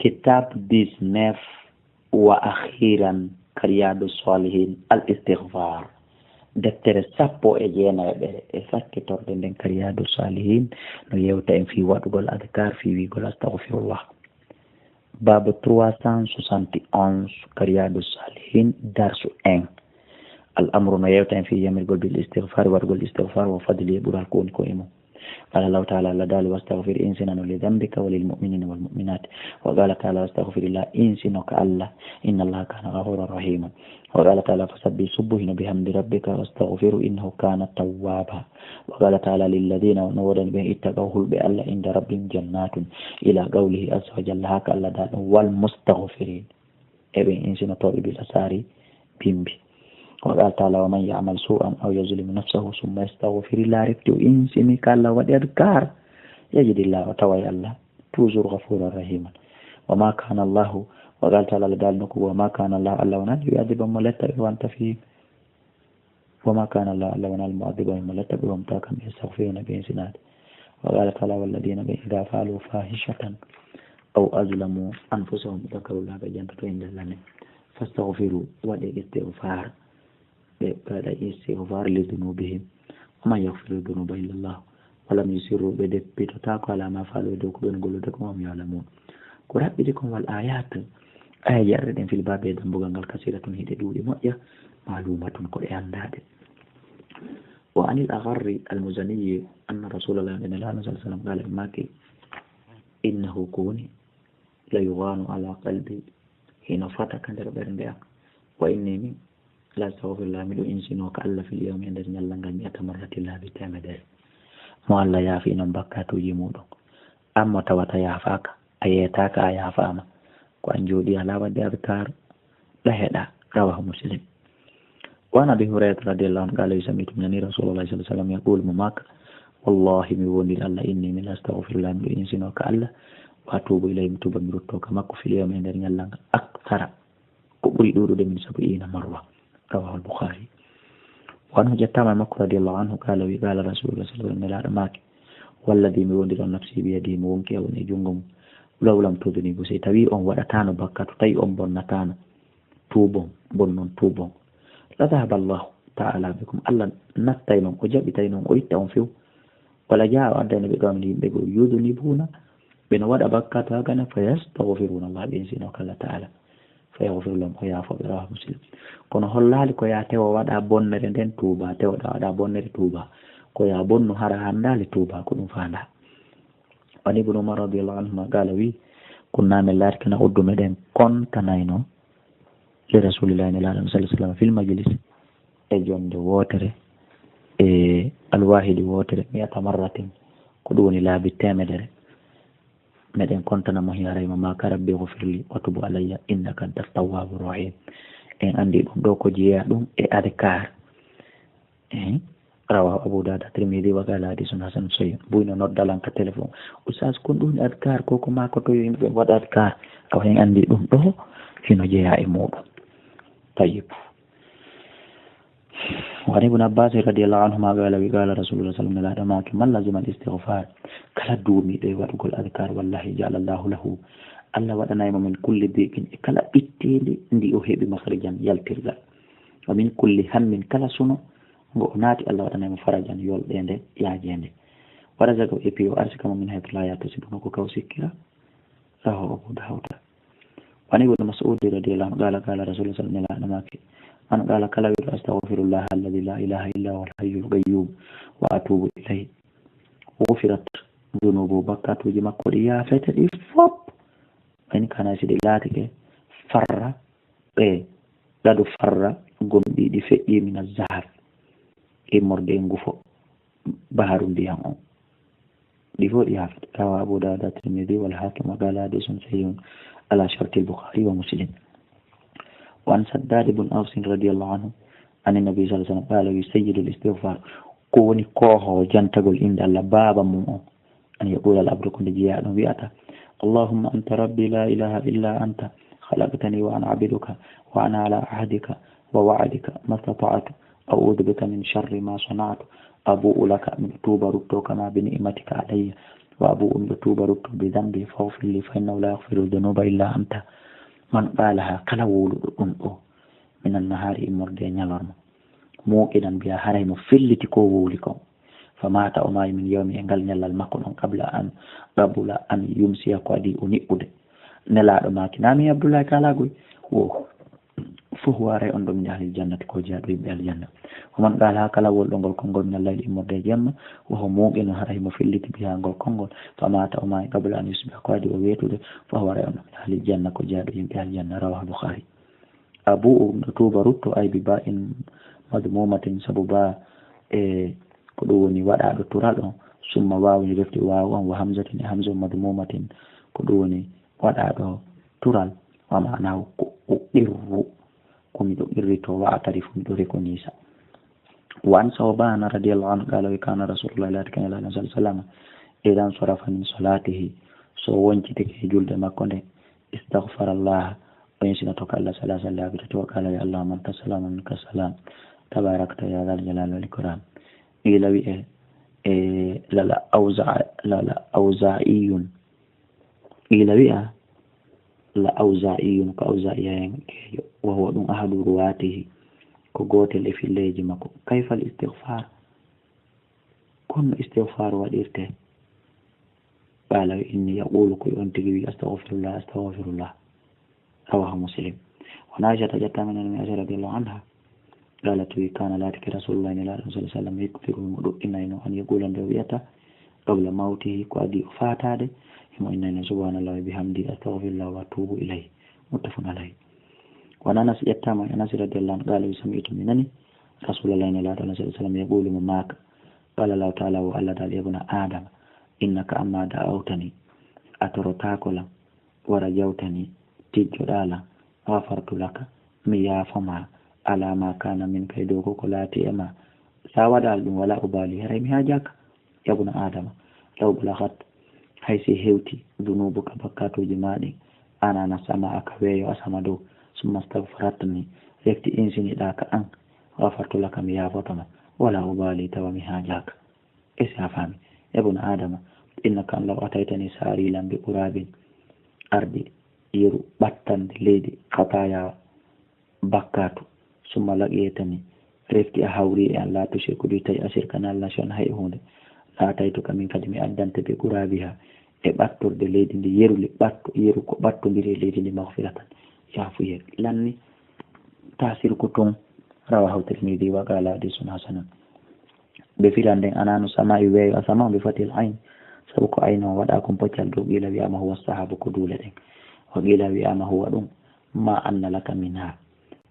كتاب 19 وأخيرا كرياد الصالحين الاستغفار دفتر سابو اجينا فكي تردن كرياد الصالحين نو يوتا في وقت أذكار في ويقول أستغفر الله باب 371 كرياد الصالحين درس 1 الأمر نو يوتا في يمر بالاستغفار وقل الاستغفار وفضل يبور الكون كويمو قال الله تعالى لدال واستغفر إنسنا لذنبك وللمؤمنين والمؤمنات وقال تعالى واستغفر الله إنسنك الله إن الله كان غفورا رحيما وقال تعالى فسبح سبحنا بحمد ربك واستغفر إنه كان توابا وقال تعالى للذين نورا به اتقوه بألا عند ربهم جنات إلى قوله عز وجل هكا الله دال والمستغفرين ابن إنسنا طوئي بالأساري بيمبي وقال تعالى ومن يعمل سوءا أو يظلم نفسه ثم يستغفر الله رفته إنسني كالله وذكر يجد الله وتوي الله توزر غفورا رحيما وما كان الله وقال تعالى لدال نكو وما كان الله ألا ونال يعذب ملتا وانت فيه وما كان الله ألا ونال معذب ملتا وامتاكم يستغفرون بإنسنات وقال تعالى والذين إذا فعلوا فاحشة أو أظلموا أنفسهم ذكروا الله بجنة عند الله فاستغفروا والاستغفار بعد استغفار لذنوبهم وما يغفر الذنوب إلا الله ولم يسروا بتتاكوا على ما فعلوا يدوكوا بنقولوا دكم وهم يعلمون قرأت بكم والآيات آية ردين في الباب يدن بغنغل كثيرة هيدي دولي مؤية معلومة قرآن داد وعن الأغر المزني أن رسول الله صلى الله عليه وسلم قال ماكي إنه كوني ليغان على قلبي حين فتك دربرن وإني من لا استغفر الله من إنسان وكألا في اليوم عند الله 100 مرة الله بتامدر ما الله يافي نبكاتو يمودو أما توتا يافاك أيتاك أيافاما وأن جودي على ودي أذكار لا هدا رواه مسلم وأنا أبي هريرة رضي الله عنه قال سمعت من رسول الله صلى الله عليه وسلم يقول مماك والله ميوني الله إني من أستغفر الله من إنسان وكألا وأتوب إليه متوبا مرتو كما في اليوم عند الله أكثر قبري دورو من 70 مرة رواه البخاري وأنه جتام مكر رضي الله عنه قال رسول الله صلى الله عليه وسلم والذي ميوندر نفسي بيدي مونكي ونجونغم لو لم تذني بسي تبي أم ودتان بكات تي أم بنتان توبون بنون توبون لا ذهب الله تعالى بكم ألا نتينهم وجبتينهم ويتهم فيه ولا جاء عندنا بقاملين بيقول يذنبون بين ودا بكات هكذا فيستغفرون الله بإنسان وكالله تعالى فيغفر لهم ويعفو رواه مسلم kono hollali ko ya tewa wada bonnere den tuuba tewa wada bonnere tuuba ko ya bonno hara handali tuuba ko dum fanda wani ibn umar radiyallahu anhu qala wi kunna min larkana uddu meden kontanayno li rasulillahi sallallahu alaihi wasallam fil majlis e jonde wotere e alwahidi wotere 100 marratin ko doni laabi temedere meden kontana mo hiyaray ma karabbi ghfirli wa tub alayya innaka antat tawwabur rahim en andi dum do ko jiya dum e adkar rawa abu dawud tirmidhi wa qala hadithun hasan sahih buyno noddalan ka telephone usas kon dum adkar ko ma ko to yimbe wada adkar aw en andi dum do hino jiya e modum tayyib وعن ابن عباس رضي الله عنهما قال رسول الله صلى الله عليه وسلم من لازم الاستغفار كلا دومي دي وقول اذكار والله جعل الله له الله ودنا من كل ضيق كلا اتيلي ندي اوهي بمخرجا يلترزا ومن كل هم كلا سنو غوناتي الله ودنا فرجا يول دende yaajende ورزق ايبيو ارسكم من هيت لا يتسبون كو كوسيكرا رواه ابو داود وعن ابن مسعود رضي الله عنه قال رسول الله صلى الله عليه وسلم أنا قال كلا أستغفر الله الذي لا إله إلا هو الحي القيوم وأتوب إليه غفرت ذنوب بكات وجمع قرية فتري فوب وإن كان سيدلاتك فرّ لدو فرّ قم دي فئي من الزهر مردين غفو بحر ديان دي فوق يافت روى أبو داود الترمذي والحاكم وقال حديث صحيح على شرط البخاري ومسلم وعن سداد بن أوس رضي الله عنه أن النبي صلى الله عليه وسلم قال يسيد الاستغفار كوني كوهو جنتقل إن الله بابا مؤمن أن يقول الأبر كنت جياء نبيئته اللهم أنت ربي لا إله إلا أنت خلقتني وأنا عبدك وأنا على عهدك ووعدك ما استطعت أعوذ بك من شر ما صنعت أبوء لك من توب ربتك ما بنعمتك علي وأبوء بتوبة بذنبي فاغفر لي فإنه لا يغفر الذنوب إلا أنت من قالها كلا وولد من النهار إمرد نيالورما موقنا بها هري مفلتي كو وولكم فمات أماي من يوم إنغال نيالال مكون قبل أن قبل أن يمسي قادي أنيقود نلا ماكي نامي عبد الله كالاغوي فهو رأي أندم من أهل الجنة كو جادوي بالجنة ومن قالها كلا وولد كونغول من الليل إمرد جنة وهو موقن هري مفلتي بها أنغول كونغول فمات أماي قبل أن يصبح قادي ويتود فهو رأي أندم من أهل الجنة كو جادوي بالجنة رواه البخاري أبو توبة رتو أي بباء مضمومة سببا كدوني ودا دتورادو ثم واو يرفت واو وهمزة همزة مضمومة كدوني ودا دو تورال ومعناه قرر كمدو إرتو وأعترف مدو ريكونيسا وعن صوبان رضي الله عنه قال وكان رسول الله لا تكن الله صلى الله عليه وسلم إذا انصرف من صلاته سو وانجتك جلد ما كنت استغفر الله وينسينا توكل ثلاثة لابد وقال يا الله من تسلم منك السلام تباركت يا ذا الجلال والإكرام إلى لا أوزاعي إلى لا أوزاعي كأوزاعي وهو من أحد رواته كقوت اللي في الليل مكو كيف الاستغفار كن استغفار والإرته قال إني يقول كي أنتقي أستغفر الله أستغفر الله رواه مسلم. ونعائشة جاءت من المعاشة رضي الله عنها قالت كان لا تكي رسول الله صلى الله عليه وسلم يكثر المدؤين أن يقول الرؤية قبل موته قادي فاتاده إن سبحان الله بحمده أستغفر الله وأتوب إليه متفق عليه. ونانس جاءت من أنس رضي الله عنه قال سمعت منني رسول الله صلى الله عليه وسلم يقول مماك قال الله تعالى وألا تعالى ابن آدم إنك أما دعوتني أترتاكلا ورجوتني تجرالا غفرت لك ميا فما على ما كان من كيدوك كلاتي أما ساودال ولا أبالي رمي هاجاك يا ابن آدم لو بلغت حيث هوتي ذنوبك بكاتو جمالي أنا نسمعك ويو أسمدو ثم استغفرتني يكتي إنسني ذاك أن غفرت لك ميا فما ولا أبالي تومي هاجاك إسها فامي يا ابن آدم إنك لو أتيتني ساريلا بقراب أرضي يرو بطن ليدي خطايا بكاتو ثم لقيتني رفتي أحوري أن لا تشرك بي تي أشركنا الله شان هاي هون لا تيتك من قدمي أدنت بقرابها بطر ليدي دي يرو يرو بطر ليدي دي مغفرة يعفو ير لاني تأثير كتون رواه الترمذي وقال حديث حسن بفلان دين أنا نسمع يبي أسمع بفتح العين سبق عينه وداكم بجل إلى بما هو الصحابة كدولة دين وقيل بما هو دون ما أن لك منها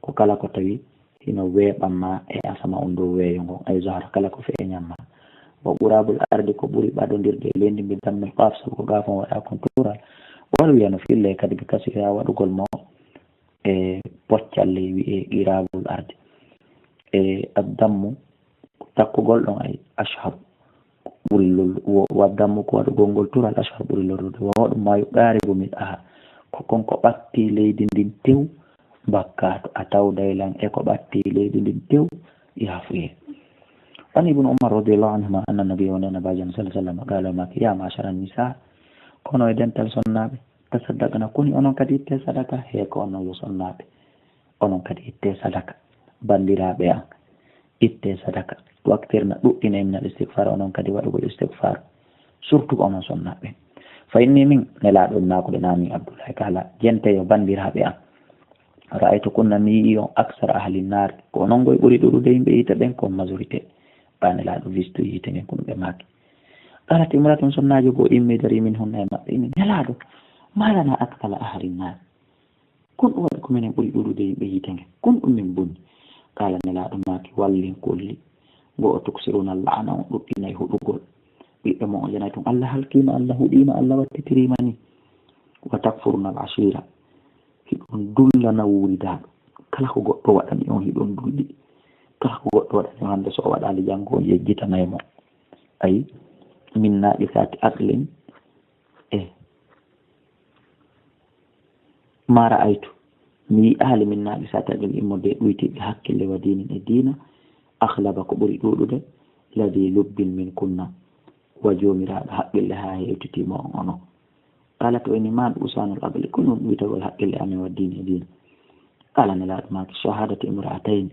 وكلا كتبي هنا ويب أما أسمع أندو ويونغ أي زهر كلا كفي نعم وقراب الأرض كبوري بعدون دير جيلين بدم القاف سبق قافا وداكم تورا ولو ينفي الله كذب كسيرا ودقل مو بجل قراب الأرض الدم تقول أي أشهر burilol waddammo ko waɗa gongol tural ashar ɓuri lorrude waɗo ma yuɗarigo min aha ko konko ɓatti leydi ndin tew bakkato a tawdaylan e ko ɓatti leydi ndin tew yafuye an ibnu umar radiallahu anhuma anna nabiya wa nabajan sallallahu alaihi wasallam qala ma ya ma'ashara nisa kono e dental sonnaɓe tasaddaqna kuni onon kadi itte sadaka he ko onon yo sonnaɓe onon kadi itte sadaka bandiraɓe an itte sadaka waktirna ɗuɗɗina min al-istighfar onon kadi waɗugo istighfar surtout onon sonnaɓe fa inni min nelaɗo nakuɗe nami abdoulahi kala jente yo bandiraɓe an ra'aytu kunna mi yo aksar ahli nar ko onon goye ɓuuri ɗuɗude yimɓe yite ɓen ko majorité ba nelaɗo vistu yite ngen kono ɓe maki qalat imratun sonnajo goo immi dari min hunna e maɓɓe imi nelaɗo malana aksala ahli nar kon ɗum waɗi ko minen ɓuuri ɗuɗude yimɓe yite ngen kon ɗum min bonni kala nelaɗo maki wallin kolli go o tuksiruna la'ana on ɗuɗɗinay huɗugol ɓiɓɓe mo o janay tun allah halkima allah huɗima allah wattitirima ni wa takfuruna al ashira hiɗon dullana wuridaɗo kala ko goɗɗo waɗani on hiɗon dulli kala ko goɗɗo waɗani on hande so o waɗali janggo on yejjitanaymo ayi min naɗisati aqlin ma ra'aytu mi yi'ali min naɗisati aqlin immode ɗuytiɓe hakkille wa dinin e dina akhlaba ko ɓuri ɗuɗude ladi lubbin min kunna wa jomiraɗo haqqille ha hewtitimo on ono qala to eni maɗo usanul aqli ko ɗum witagol haqqille amin wa dine dina qala nelaɗo maki shahadatu imra'atayn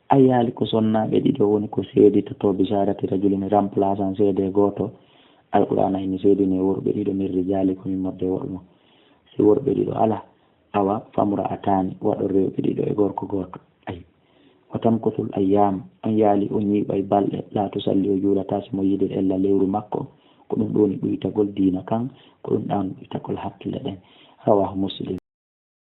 ayali ko sonnaɓe ɗiɗo woni ko seeditoto bi shahadati rajulin remplaçant seede goto alqur'ana ini seedine worɓe ɗiɗo min rijali komin modde worɓe si worɓe ɗiɗo ala awa famra'atani waɗo rewɓe ɗiɗo e gorko goto ayi watam kotul ayyam on yaali o ñiiɓay balɗe la tusalli o juulata simo yiide ella lewru makko ko ɗum ɗoni ɗoytagol diina kan ko ɗum ɗan ɗoytagol hakkille ɗen rawahu muslim